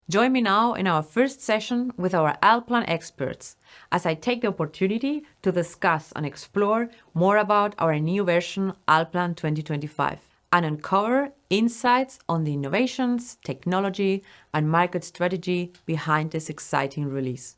Join me now in our first session with our Allplan experts as I take the opportunity to discuss and explore more about our new version Allplan 2025 and uncover insights on the innovations, technology, and market strategy behind this exciting release.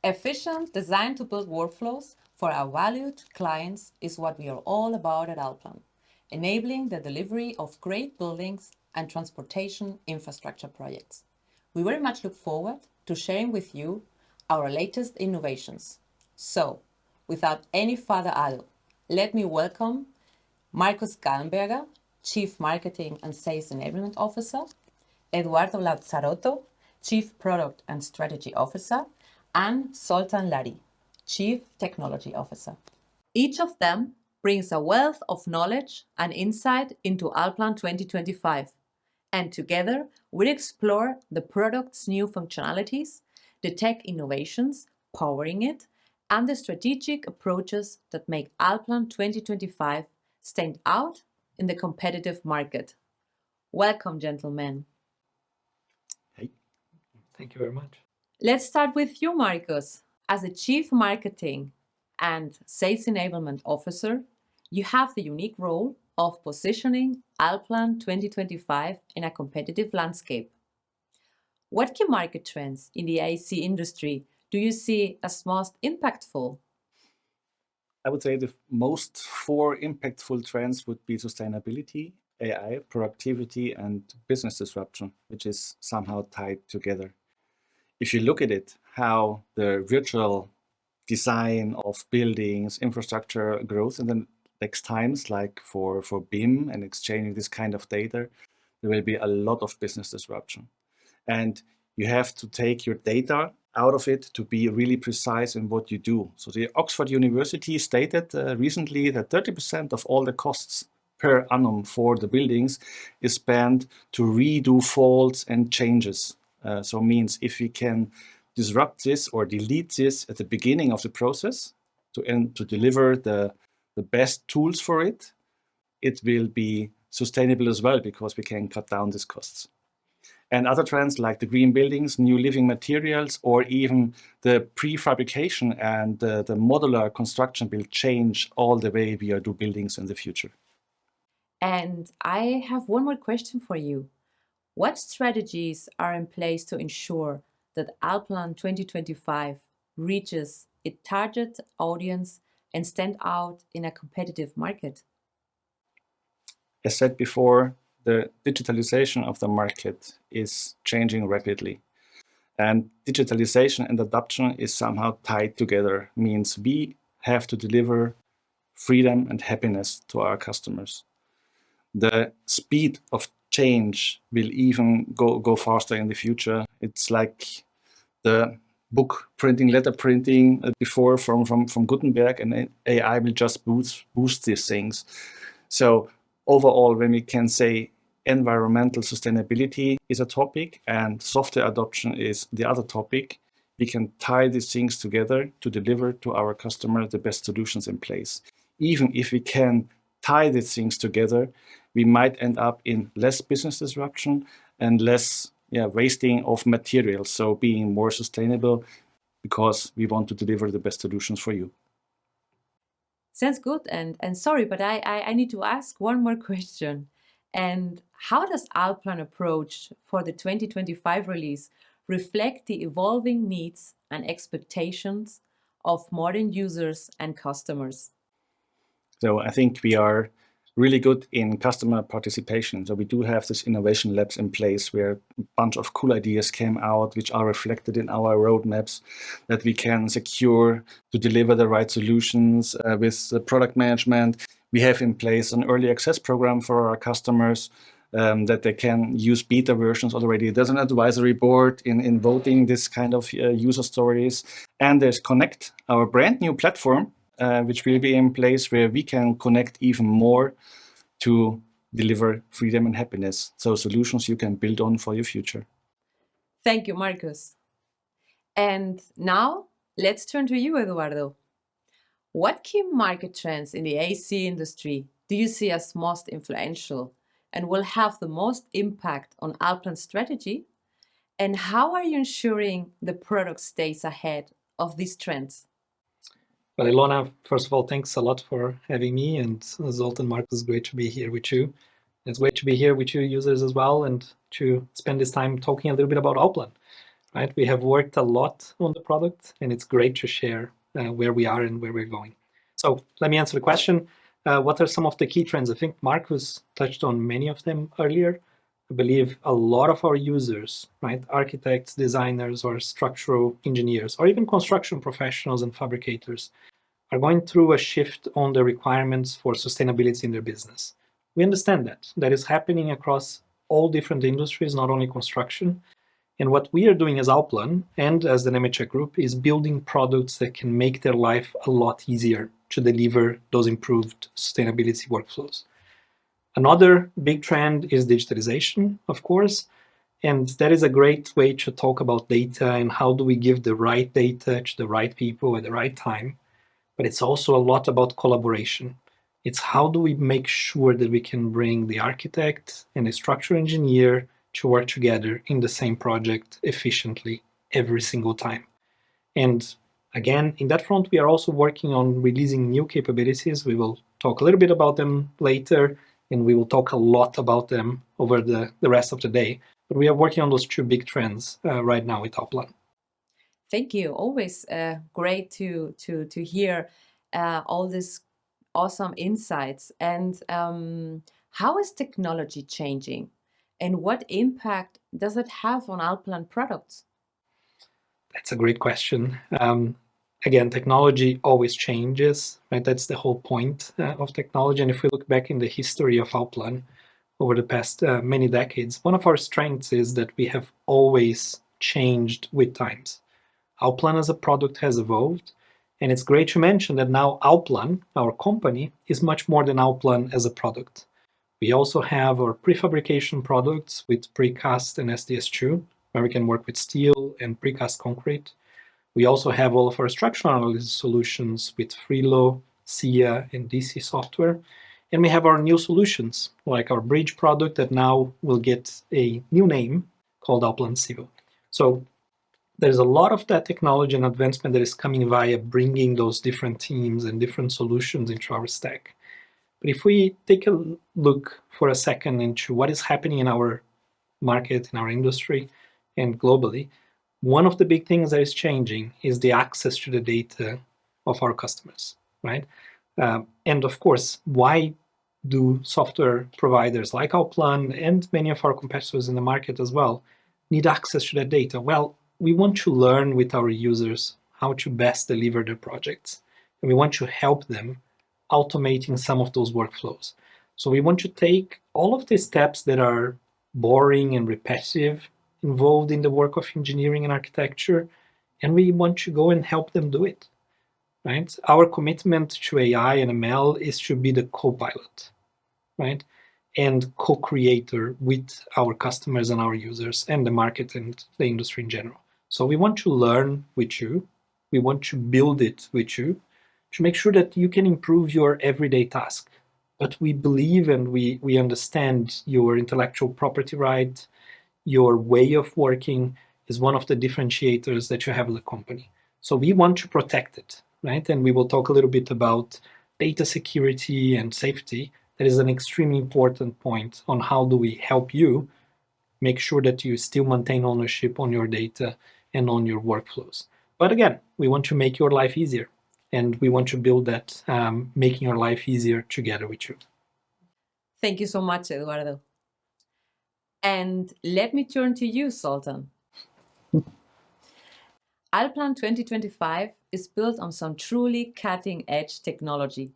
Efficient design-to-build workflows for our valued clients is what we are all about at Allplan, enabling the delivery of great buildings and transportation infrastructure projects. We very much look forward to sharing with you our latest innovations. So, without any further ado, let me welcome Marcus Gallenberger, Chief Marketing and Sales Enablement Officer, Eduardo Lazzarotto, Chief Product and Strategy Officer, and Zoltan Lari, Chief Technology Officer. Each of them brings a wealth of knowledge and insight into Allplan 2025, and together we explore the product's new functionalities, the tech innovations powering it, and the strategic approaches that make Allplan 2025 stand out in the competitive market. Welcome, gentlemen. Hey, thank you very much. Let's start with you, Marcus. As a Chief Marketing and Sales Enablement Officer, you have the unique role of positioning Allplan 2025 in a competitive landscape. What key market trends in the AEC industry do you see as most impactful? I would say the most four impactful trends would be sustainability, AI, productivity, and business disruption, which is somehow tied together. If you look at it, how the virtual design of buildings, infrastructure grows in the next times, like for BIM and exchanging this kind of data, there will be a lot of business disruption. And you have to take your data out of it to be really precise in what you do. So the Oxford University stated recently that 30% of all the costs per annum for the buildings is spent to redo faults and changes. So means if we can disrupt this or delete this at the beginning of the process to deliver the best tools for it, it will be sustainable as well because we can cut down these costs. And other trends like the green buildings, new living materials, or even the prefabrication and the modular construction will change all the way we do buildings in the future. And I have one more question for you. What strategies are in place to ensure that Allplan 2025 reaches its target audience and stand out in a competitive market? As said before, the digitalization of the market is changing rapidly. And digitalization and adoption is somehow tied together, means we have to deliver freedom and happiness to our customers. The speed of change will even go faster in the future. It's like the book printing, letter printing before from Gutenberg, and AI will just boost these things. So overall, when we can say environmental sustainability is a topic and software adoption is the other topic, we can tie these things together to deliver to our customer the best solutions in place. Even if we can tie these things together, we might end up in less business disruption and less wasting of materials. So being more sustainable because we want to deliver the best solutions for you. Sounds good. And sorry, but I need to ask one more question. And how does Allplan approach for the 2025 release reflect the evolving needs and expectations of modern users and customers? So I think we are really good in customer participation. So we do have this innovation labs in place where a bunch of cool ideas came out, which are reflected in our roadmaps that we can secure to deliver the right solutions with the product management. We have in place an early access program for our customers that they can use beta versions already. There's an advisory board in voting this kind of user stories. And there's Connect, our brand new platform, which will be in place where we can connect even more to deliver freedom and happiness. So solutions you can build on for your future. Thank you, Marcus. And now let's turn to you, Eduardo. What key market trends in the AC industry do you see as most influential and will have the most impact on Alplan's strategy? And how are you ensuring the product stays ahead of these trends? Well, Ilona, first of all, thanks a lot for having me. And Zoltan, Marcus, great to be here with you. It's great to be here with you users as well and to spend this time talking a little bit about Alplan. Right? We have worked a lot on the product and it's great to share where we are and where we're going. So let me answer the question. What are some of the key trends? I think Marcus touched on many of them earlier. I believe a lot of our users, right, architects, designers, or structural engineers, or even construction professionals and fabricators, are going through a shift on the requirements for sustainability in their business. We understand that. That is happening across all different industries, not only construction. And what we are doing as Alplan and as the Nemetschek Group is building products that can make their life a lot easier to deliver those improved sustainability workflows. Another big trend is digitalization, of course, and that is a great way to talk about data and how do we give the right data to the right people at the right time. But it's also a lot about collaboration. It's how do we make sure that we can bring the architect and the structural engineer to work together in the same project efficiently every single time. And again, in that front, we are also working on releasing new capabilities. We will talk a little bit about them later, and we will talk a lot about them over the rest of the day. But we are working on those two big trends right now with Alplan. Thank you. Always great to hear all these awesome insights. And how is technology changing? And what impact does it have on Alplan products? That's a great question. Again, technology always changes, right? That's the whole point of technology. And if we look back in the history of Alplan over the past many decades, one of our strengths is that we have always changed with times. Alplan as a product has evolved, and it's great to mention that now Alplan, our company, is much more than Alplan as a product. We also have our prefabrication products with precast and SDS2, where we can work with steel and precast concrete. We also have all of our structural analysis solutions with Frilo, SIA, and DC software. And we have our new solutions, like our bridge product that now will get a new name called Alplan Civil. So there's a lot of that technology and advancement that is coming via bringing those different teams and different solutions into our stack. But if we take a look for a second into what is happening in our market, in our industry, and globally, one of the big things that is changing is the access to the data of our customers, right? And of course, why do software providers like Alplan and many of our competitors in the market as well need access to that data? Well, we want to learn with our users how to best deliver their projects, and we want to help them automating some of those workflows. So we want to take all of the steps that are boring and repetitive involved in the work of engineering and architecture, and we want to go and help them do it, right? Our commitment to AI and ML is to be the co-pilot, right? And co-creator with our customers and our users and the market and the industry in general. So we want to learn with you. We want to build it with you to make sure that you can improve your everyday task. But we believe and we understand your intellectual property right, your way of working is one of the differentiators that you have as a company. So we want to protect it, right? And we will talk a little bit about data security and safety. That is an extremely important point on how do we help you make sure that you still maintain ownership on your data and on your workflows. But again, we want to make your life easier, and we want to build that making your life easier together with you. Thank you so much, Eduardo. And let me turn to you, Zoltan. Alplan 2025 is built on some truly cutting-edge technology.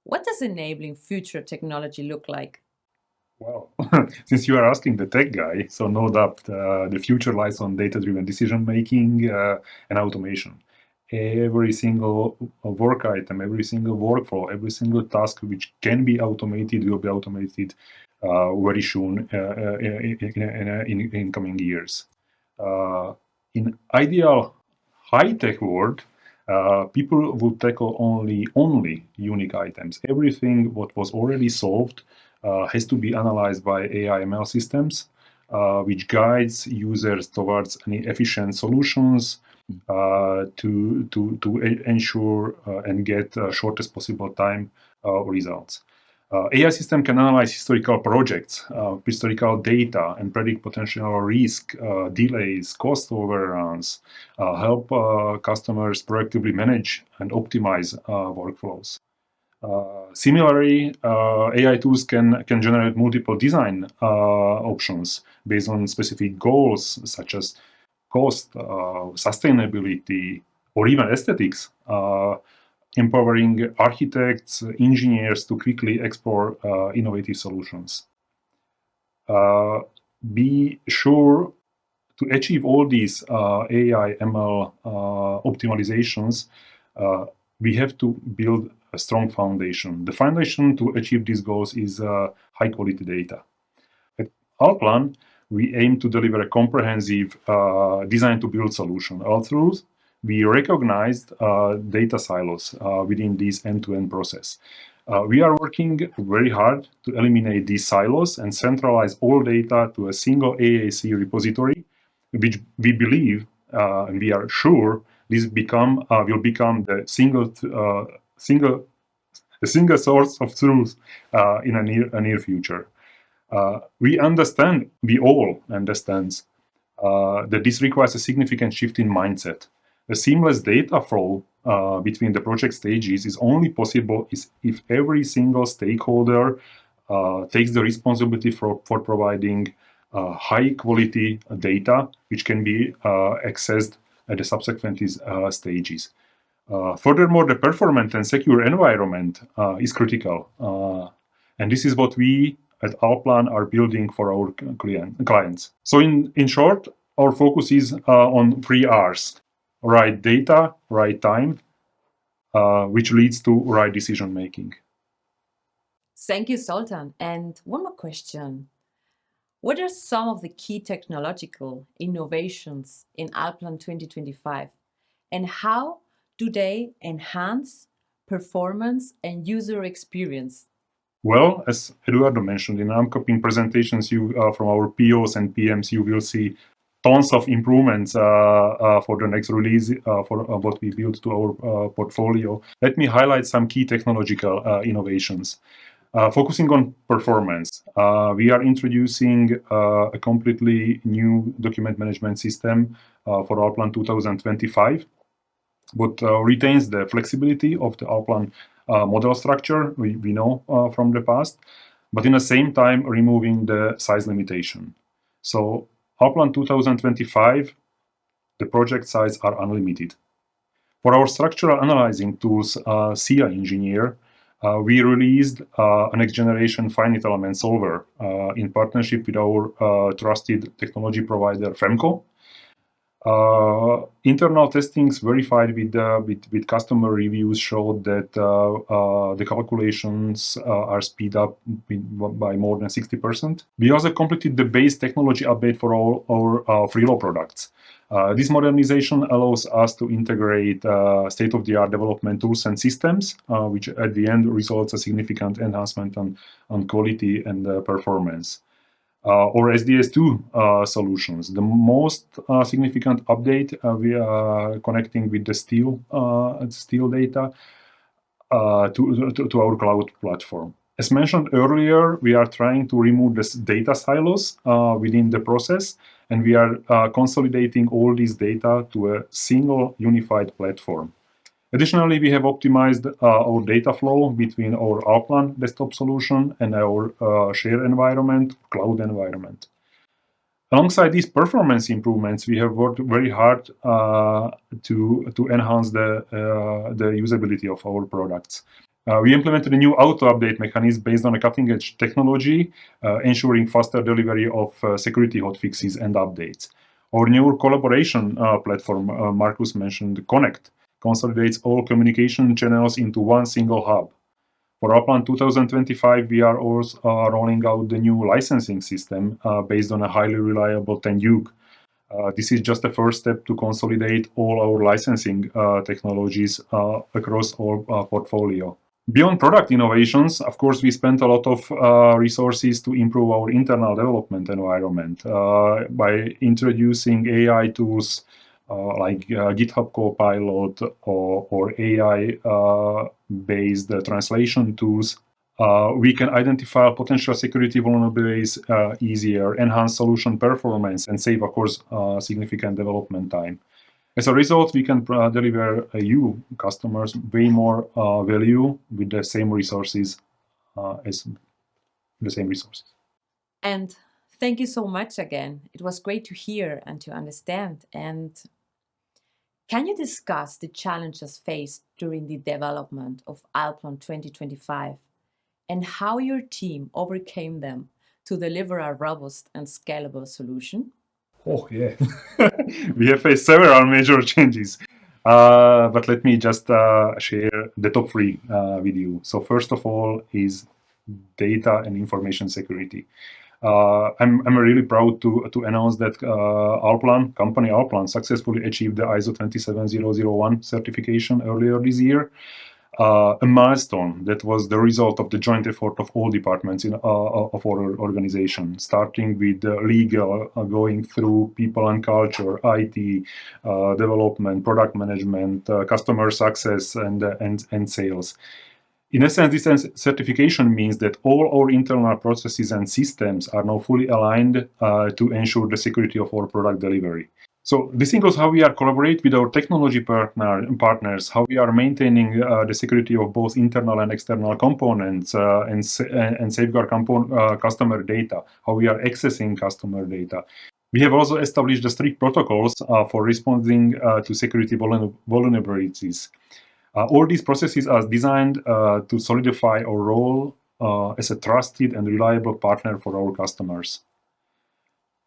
What does enabling future technology look like? Well, since you are asking the tech guy, so no doubt the future lies on data-driven decision-making and automation. Every single work item, every single workflow, every single task which can be automated will be automated very soon in coming years. In ideal high-tech world, People would tackle only unique items. Everything what was already solved has to be analyzed by AI/ML systems, which guides users towards any efficient solutions to ensure and get shortest possible time results. AI system can analyze historical projects, historical data, and predict potential risk, delays, cost overruns, help customers proactively manage and optimize workflows. Similarly, AI tools can generate multiple design options based on specific goals, such as cost, sustainability, or even aesthetics, empowering architects, engineers to quickly explore innovative solutions. Be sure to achieve all these AI/ML optimizations, we have to build a strong foundation. The foundation to achieve these goals is high quality data. At Allplan, we aim to deliver a comprehensive design to build solution. Although we recognized data silos within this end-to-end process. We are working very hard to eliminate these silos and centralize all data to a single AAC repository, which we believe and we are sure this will become the single source of truth in a near future. We all understand that this requires a significant shift in mindset. A seamless data flow between the project stages is only possible if every single stakeholder takes the responsibility for providing high quality data, which can be accessed at the subsequent stages. Furthermore, the performant and secure environment is critical. And this is what we at Allplan are building for our clients. So in short, our focus is on 3 R's. Right data, right time, which leads to right decision making. Thank you, Zoltan. And one more question. What are some of the key technological innovations in Allplan 2025? And how do they enhance performance and user experience? Well, as Eduardo mentioned, in upcoming presentations from our POs and PMs, you will see tons of improvements for the next release for what we built to our portfolio. Let me highlight some key technological innovations. Focusing on performance, we are introducing a completely new document management system for Allplan 2025, but retains the flexibility of the Allplan model structure we know from the past, but in the same time removing the size limitation. So Allplan 2025, the project size are unlimited. For our structural analyzing tools, SIA Engineer, we released a next generation finite element solver in partnership with our trusted technology provider FEMCO. Internal testings verified with customer reviews showed that the calculations are speed up by more than 60%. We also completed the base technology update for all our Frilo products. This modernization allows us to integrate state-of-the-art development tools and systems, which at the end results a significant enhancement on quality and performance. Or SDS2 solutions. The most significant update we are connecting with the Steel data to our cloud platform. As mentioned earlier, we are trying to remove the data silos within the process, and we are consolidating all this data to a single unified platform. Additionally, we have optimized our data flow between our Allplan desktop solution and our shared environment, cloud environment. Alongside these performance improvements, we have worked very hard to enhance the usability of our products. We implemented a new auto-update mechanism based on a cutting-edge technology, ensuring faster delivery of security hotfixes and updates. Our new collaboration platform, Markus mentioned, Connect, consolidates all communication channels into one single hub. For Allplan 2025, we are also rolling out the new licensing system based on a highly reliable Tenduke. This is just the first step to consolidate all our licensing technologies across our portfolio. Beyond product innovations, of course, we spent a lot of resources to improve our internal development environment by introducing AI tools like GitHub Copilot or AI-based translation tools. We can identify potential security vulnerabilities easier, enhance solution performance, and save, of course, significant development time. As a result, we can deliver you customers way more value with the same resources And thank you so much again. It was great to hear and to understand. And can you discuss the challenges faced during the development of Allplan 2025 and how your team overcame them to deliver a robust and scalable solution? Oh, yeah. We have faced several major changes. But let me just share the top three with you. So first of all is data and information security. I'm really proud to announce that company Allplan successfully achieved the ISO 27001 certification earlier this year. A milestone that was the result of the joint effort of all departments of our organization, starting with legal, going through people and culture, IT, development, product management, customer success, and sales. In essence, this certification means that all our internal processes and systems are now fully aligned to ensure the security of our product delivery. So this includes how we are collaborate with our technology partners, how we are maintaining the security of both internal and external components and safeguard customer data, how we are accessing customer data. We have also established the strict protocols for responding to security vulnerabilities. All these processes are designed to solidify our role as a trusted and reliable partner for our customers.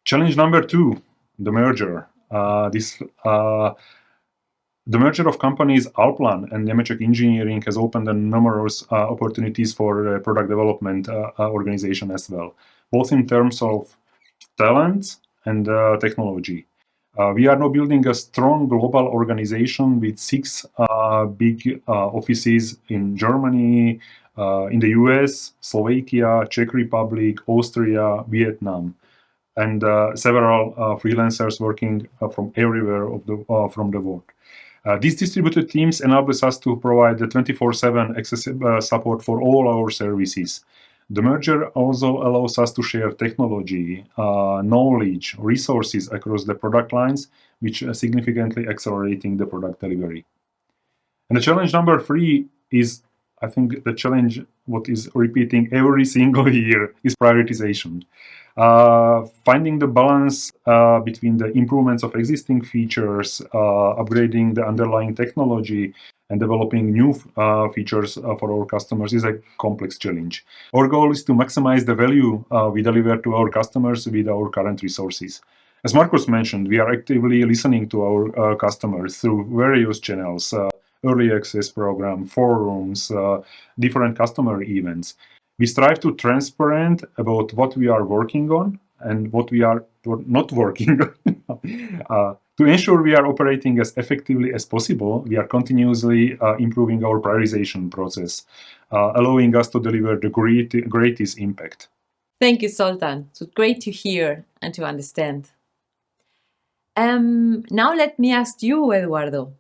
Challenge number 2, the merger. The merger of companies Allplan and Nemetschek Engineering has opened numerous opportunities for product development organization as well, both in terms of talent and technology. We are now building a strong global organization with 6 big offices in Germany, in the US, Slovakia, Czech Republic, Austria, Vietnam, and several freelancers working from everywhere from the world. These distributed teams enables us to provide the 24/7 accessible support for all our services. The merger also allows us to share technology, knowledge, resources across the product lines, which are significantly accelerating the product delivery. And the challenge number 3 is, I think, the challenge what is repeating every single year is prioritization. Finding the balance between the improvements of existing features, upgrading the underlying technology, and developing new features for our customers is a complex challenge. Our goal is to maximize the value we deliver to our customers with our current resources. As Markus mentioned, we are actively listening to our customers through various channels, early access program, forums, different customer events. We strive to be transparent about what we are working on and what we are not working on. To ensure we are operating as effectively as possible, we are continuously improving our prioritization process, allowing us to deliver the greatest impact. Thank you, Zoltan. It's great to hear and to understand. Now let me ask you, Eduardo.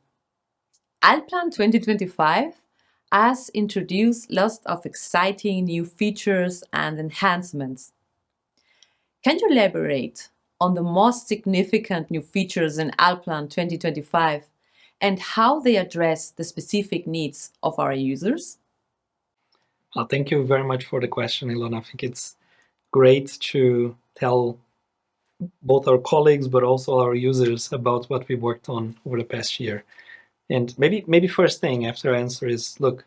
Allplan 2025 has introduced lots of exciting new features and enhancements. Can you elaborate on the most significant new features in Allplan 2025 and how they address the specific needs of our users? Thank you very much for the question, Ilona. I think it's great to tell both our colleagues but also our users about what we worked on over the past year. And maybe first thing after I answer is, look,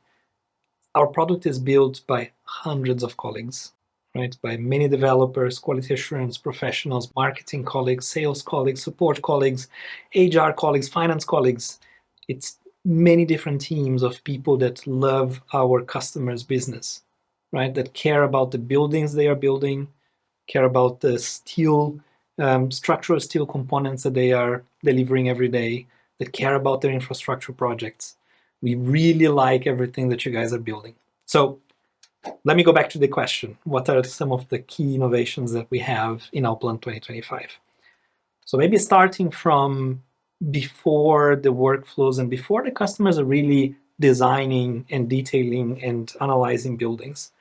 our product is built by hundreds of colleagues, right? By many developers, quality assurance professionals, marketing colleagues, sales colleagues, support colleagues, HR colleagues, finance colleagues. It's many different teams of people that love our customers' business, right? That care about the buildings they are building, care about the steel structural steel components that they are delivering every day, that care about their infrastructure projects. We really like everything that you guys are building. So let me go back to the question. What are some of the key innovations that we have in Allplan 2025? So maybe starting from before the workflows and before the customers are really designing and detailing and analyzing buildings.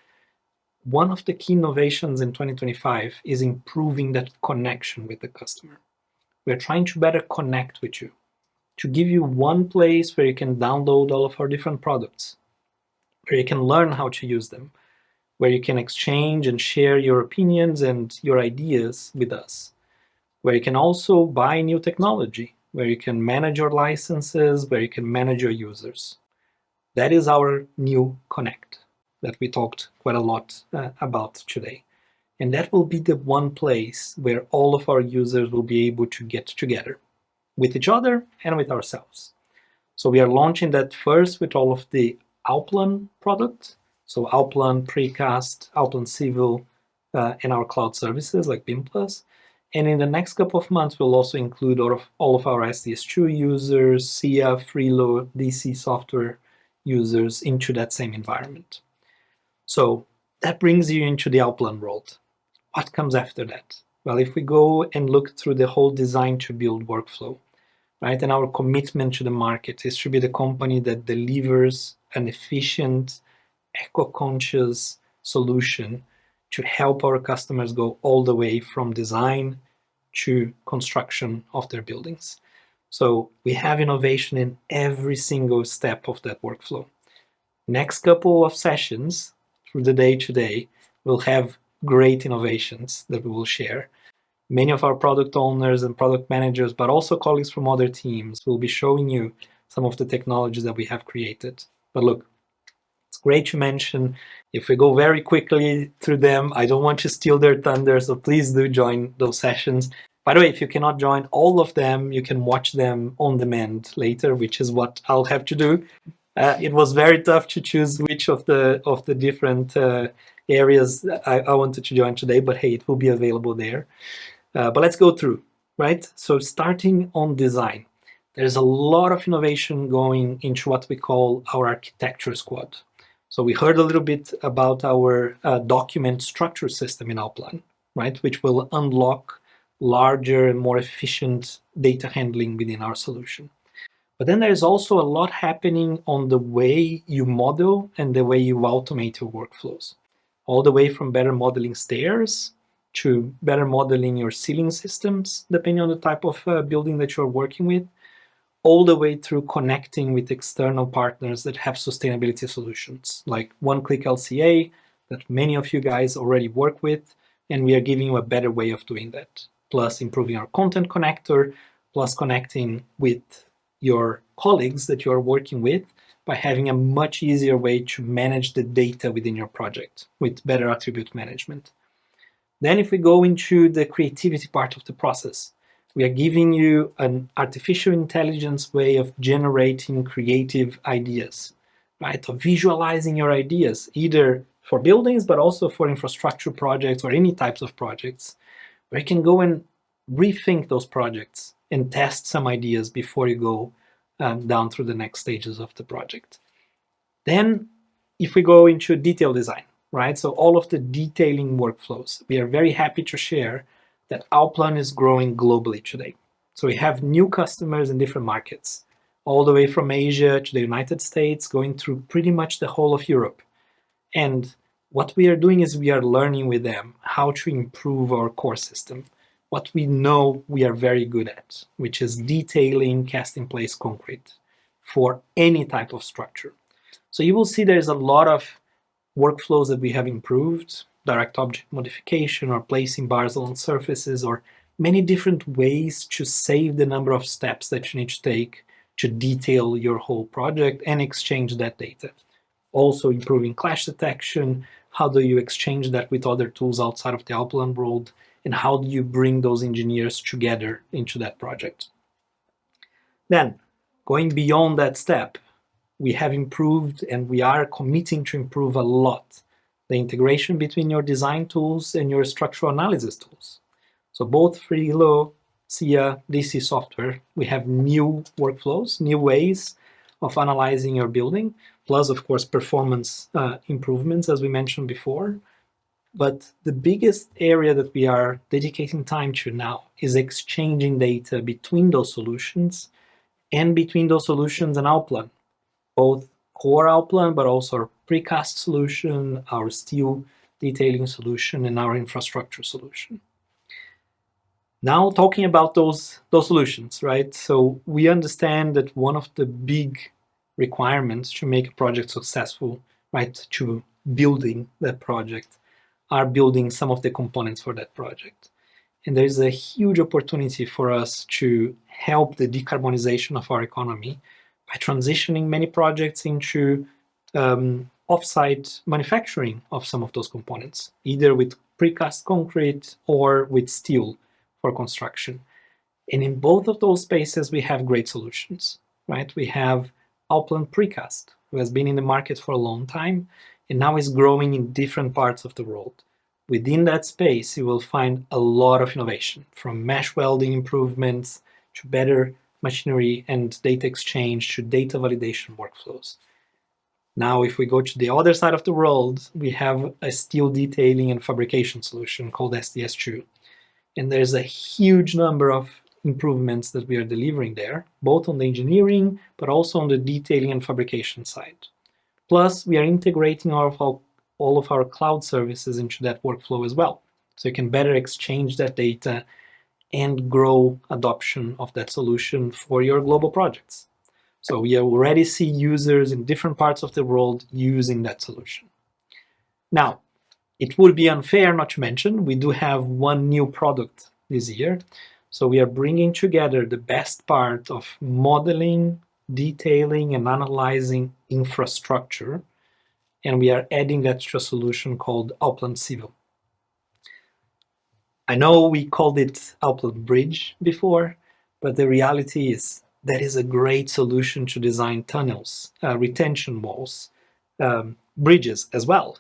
One of the key innovations in 2025 is improving that connection with the customer. We're trying to better connect with you, to give you one place where you can download all of our different products, where you can learn how to use them, where you can exchange and share your opinions and your ideas with us, where you can also buy new technology, where you can manage your licenses, where you can manage your users. That is our new Connect that we talked quite a lot about today. And that will be the one place where all of our users will be able to get together with each other and with ourselves. So we are launching that first with all of the Allplan products. So Allplan Precast, Allplan Civil, and our cloud services like BIM Plus. And in the next couple of months, we'll also include all of our SDS2 users, SIA, Freelo, DC software users into that same environment. So that brings you into the Allplan world. What comes after that? Well, if we go and look through the whole design to build workflow, right, and our commitment to the market is to be the company that delivers an efficient, eco-conscious solution to help our customers go all the way from design to construction of their buildings. So we have innovation in every single step of that workflow. Next couple of sessions through the day today, we'll have great innovations that we will share. Many of our product owners and product managers, but also colleagues from other teams, will be showing you some of the technologies that we have created. But look, it's great to mention. If we go very quickly through them, I don't want to steal their thunder, so please do join those sessions. By the way, if you cannot join all of them, you can watch them on demand later, which is what I'll have to do. It was very tough to choose which of the different areas I wanted to join today, but hey, it will be available there. But let's go through, right? So starting on design, there's a lot of innovation going into what we call our architecture squad. So we heard a little bit about our document structure system in Allplan, right? Which will unlock larger and more efficient data handling within our solution. But then there's also a lot happening on the way you model and the way you automate your workflows, all the way from better modeling stairs to better modeling your ceiling systems, depending on the type of building that you're working with, all the way through connecting with external partners that have sustainability solutions, like One-Click LCA, that many of you guys already work with, and we are giving you a better way of doing that, plus improving our content connector, plus connecting with your colleagues that you are working with by having a much easier way to manage the data within your project with better attribute management. Then if we go into the creativity part of the process, we are giving you an artificial intelligence way of generating creative ideas, right? Of visualizing your ideas, either for buildings, but also for infrastructure projects or any types of projects, where you can go and rethink those projects and test some ideas before you go down through the next stages of the project. Then if we go into detail design, right? So all of the detailing workflows, we are very happy to share that Allplan is growing globally today. So we have new customers in different markets, all the way from Asia to the United States, going through pretty much the whole of Europe. And what we are doing is we are learning with them how to improve our core system, what we know we are very good at, which is detailing cast in place concrete for any type of structure. So you will see there's a lot of workflows that we have improved, direct object modification or placing bars on surfaces, or many different ways to save the number of steps that you need to take to detail your whole project and exchange that data. Also improving clash detection, how do you exchange that with other tools outside of the Allplan world, and how do you bring those engineers together into that project. Then, going beyond that step, we have improved and we are committing to improve a lot the integration between your design tools and your structural analysis tools. So both Freelo, SIA, DC software, we have new workflows, new ways of analyzing your building, plus of course performance improvements as we mentioned before. But the biggest area that we are dedicating time to now is exchanging data between those solutions and between those solutions and Allplan, both core Allplan, but also our precast solution, our steel detailing solution, and our infrastructure solution. Now talking about those solutions, right? So we understand that one of the big requirements to make a project successful, right, to building that project, are building some of the components for that project. And there's a huge opportunity for us to help the decarbonization of our economy by transitioning many projects into off-site manufacturing of some of those components, either with precast concrete or with steel for construction. And in both of those spaces, we have great solutions, right? We have Allplan Precast, who has been in the market for a long time and now is growing in different parts of the world. Within that space, you will find a lot of innovation, from mesh welding improvements to better machinery and data exchange to data validation workflows. Now, if we go to the other side of the world, we have a steel detailing and fabrication solution called SDS2. And there's a huge number of improvements that we are delivering there, both on the engineering, but also on the detailing and fabrication side. Plus, we are integrating all of our cloud services into that workflow as well. So you can better exchange that data and grow adoption of that solution for your global projects. So we already see users in different parts of the world using that solution. Now, it would be unfair not to mention, we do have one new product this year. So we are bringing together the best part of modeling, detailing, and analyzing infrastructure, and we are adding that to a solution called Allplan Civil. I know we called it Allplan Bridge before, but the reality is that is a great solution to design tunnels, retention walls, bridges as well,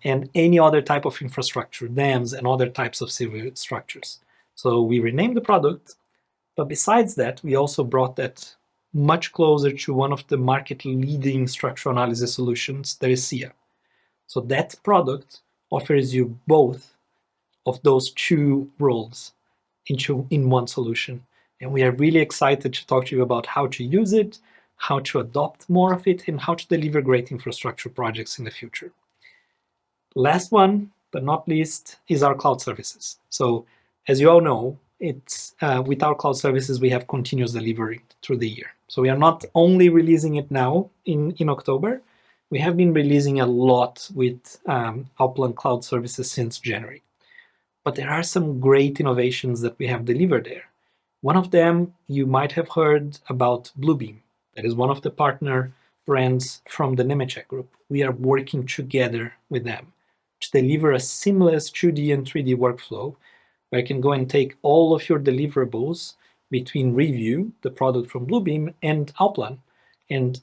and any other type of infrastructure, dams, and other types of civil structures. So we renamed the product, but besides that, we also brought that much closer to one of the market-leading structural analysis solutions, that is SIA. So that product offers you both of those two roles in one solution. And we are really excited to talk to you about how to use it, how to adopt more of it, and how to deliver great infrastructure projects in the future. Last one, but not least, is our cloud services. So as you all know, it's with our cloud services, we have continuous delivery through the year. So we are not only releasing it now in October, we have been releasing a lot with Allplan Cloud Services since January. But there are some great innovations that we have delivered there. One of them, you might have heard about Bluebeam. That is one of the partner brands from the Nemetschek group. We are working together with them to deliver a seamless 2D and 3D workflow where you can go and take all of your deliverables between Review, the product from Bluebeam, and Allplan, and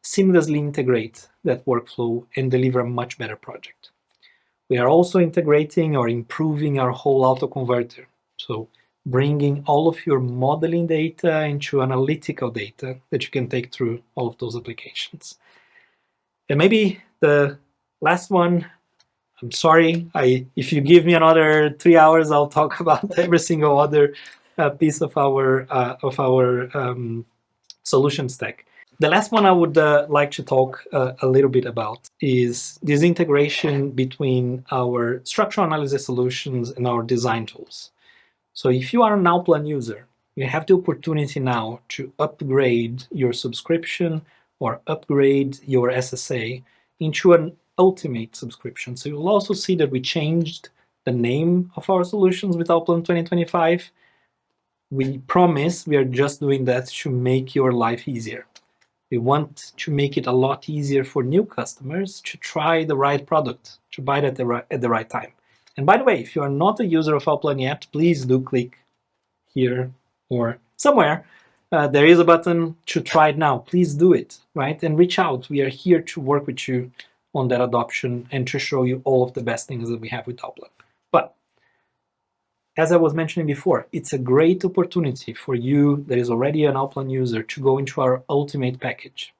seamlessly integrate that workflow and deliver a much better project. We are also integrating or improving our whole autoconverter. So bringing all of your modeling data into analytical data that you can take through all of those applications. And maybe the last one, I'm sorry, if you give me another 3 hours, I'll talk about every single other piece of our solution stack. The last one I would like to talk a little bit about is this integration between our structural analysis solutions and our design tools. So if you are an Allplan user, you have the opportunity now to upgrade your subscription or upgrade your SSA into an ultimate subscription. So you'll also see that we changed the name of our solutions with Allplan 2025. We promise we are just doing that to make your life easier. We want to make it a lot easier for new customers to try the right product, to buy it at the right time. And by the way, if you are not a user of Allplan yet, please do click here or somewhere. There is a button to try it now. Please do it, right? And reach out. We are here to work with you on that adoption and to show you all of the best things that we have with Allplan. But as I was mentioning before, it's a great opportunity for you that is already an Allplan user to go into our Ultimate package.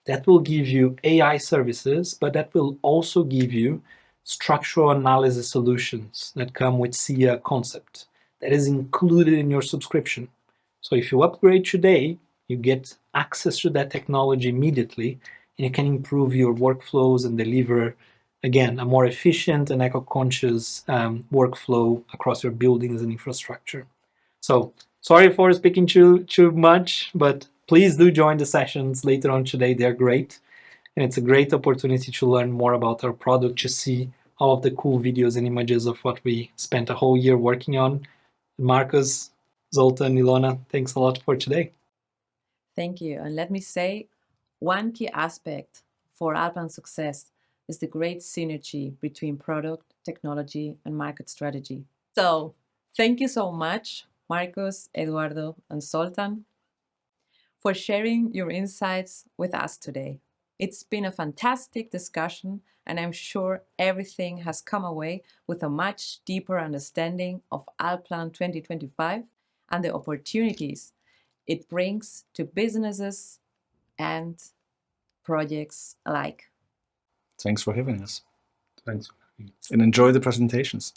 That will give you AI services, but that will also give you structural analysis solutions that come with SIA concept. That is included in your subscription. So if you upgrade today, you get access to that technology immediately, and you can improve your workflows and deliver, again, a more efficient and eco-conscious workflow across your buildings and infrastructure. So sorry for speaking too much, but please do join the sessions later on today. They're great. And it's a great opportunity to learn more about our product, to see all of the cool videos and images of what we spent a whole year working on. Marcus, Zoltan, Ilona, thanks a lot for today. Thank you. And let me say, one key aspect for Allplan's success is the great synergy between product, technology, and market strategy. So thank you so much, Marcus, Eduardo, and Zoltan, for sharing your insights with us today. It's been a fantastic discussion, and I'm sure everything has come away with a much deeper understanding of Allplan 2025 and the opportunities it brings to businesses and projects alike. Thanks for having us. Thanks. And enjoy the presentations.